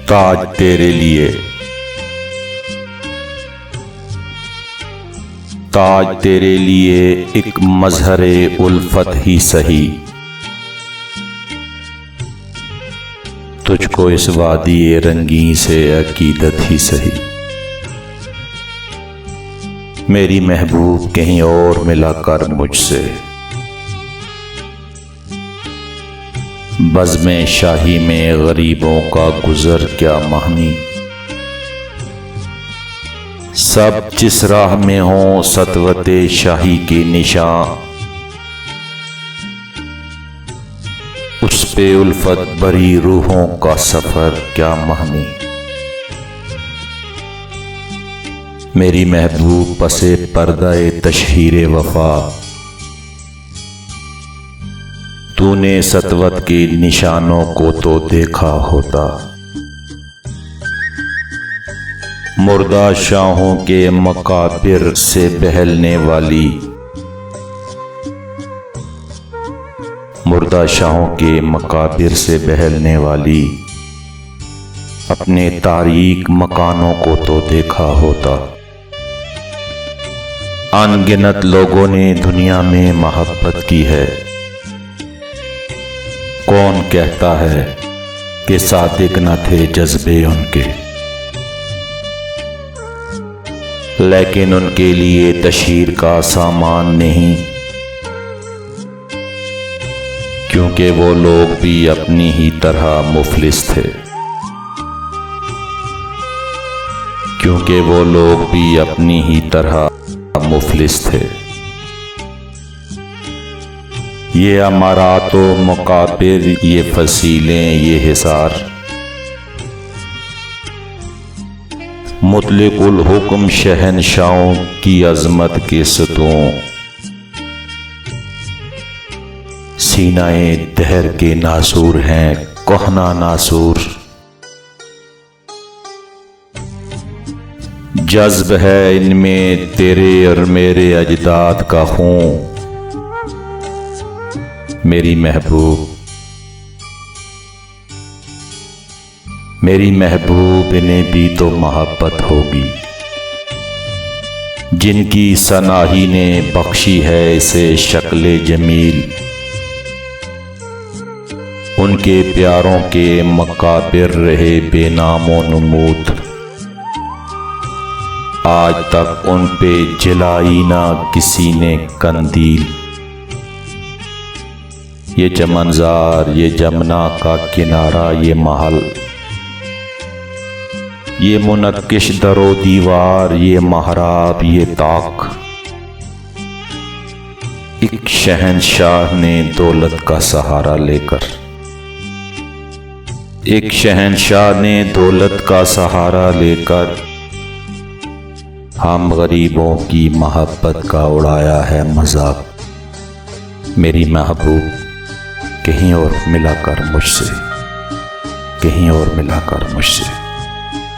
تاج تیرے لیے، تاج تیرے لیے ایک مظہر الفت ہی سہی، تجھ کو اس وادی رنگیں سے عقیدت ہی سہی۔ میری محبوب کہیں اور ملا کر مجھ سے، بزم شاہی میں غریبوں کا گزر کیا معنی، سب جس راہ میں ہوں سطوت شاہی کے نشان، اس پہ الفت بری روحوں کا سفر کیا معنی۔ میری محبوب پس پردہ تشہیر وفا، تو نے سطوت کے نشانوں کو تو دیکھا ہوتا، مردہ شاہوں کے مقابر سے بہلنے والی، مردہ شاہوں کے مقابر سے بہلنے والی، اپنے تاریک مکانوں کو تو دیکھا ہوتا۔ ان گنت لوگوں نے دنیا میں محبت کی ہے، کون کہتا ہے کہ صادق نہ تھے جذبے ان کے، لیکن ان کے لیے تشہیر کا سامان نہیں، کیونکہ وہ لوگ بھی اپنی ہی طرح مفلس تھے، کیونکہ وہ لوگ بھی اپنی ہی طرح مفلس تھے۔ یہ امارات و مقابر، یہ فصیلیں، یہ حصار، مطلق الحکم شہنشاہوں کی عظمت کے ستون، سینہ دہر کے ناسور ہیں کہنا ناسور، جذب ہے ان میں تیرے اور میرے اجداد کا خون۔ میری محبوب، میری محبوب انہیں بھی تو محبت ہوگی، جن کی سناہی نے بخشی ہے اسے شکل جمیل، ان کے پیاروں کے مقابر رہے بے نام و نمود، آج تک ان پہ جلائی نہ کسی نے قندیل۔ یہ چمنزار، یہ جمنا کا کنارہ، یہ محل، یہ منقش در و دیوار، یہ محراب، یہ طاق، ایک شہنشاہ نے دولت کا سہارا لے کر، ایک شہنشاہ نے دولت کا سہارا لے کر ہم غریبوں کی محبت کا اڑایا ہے مذاق۔ میری محبوب کہیں اور ملا کر مجھ سے، کہیں اور ملا کر مجھ سے۔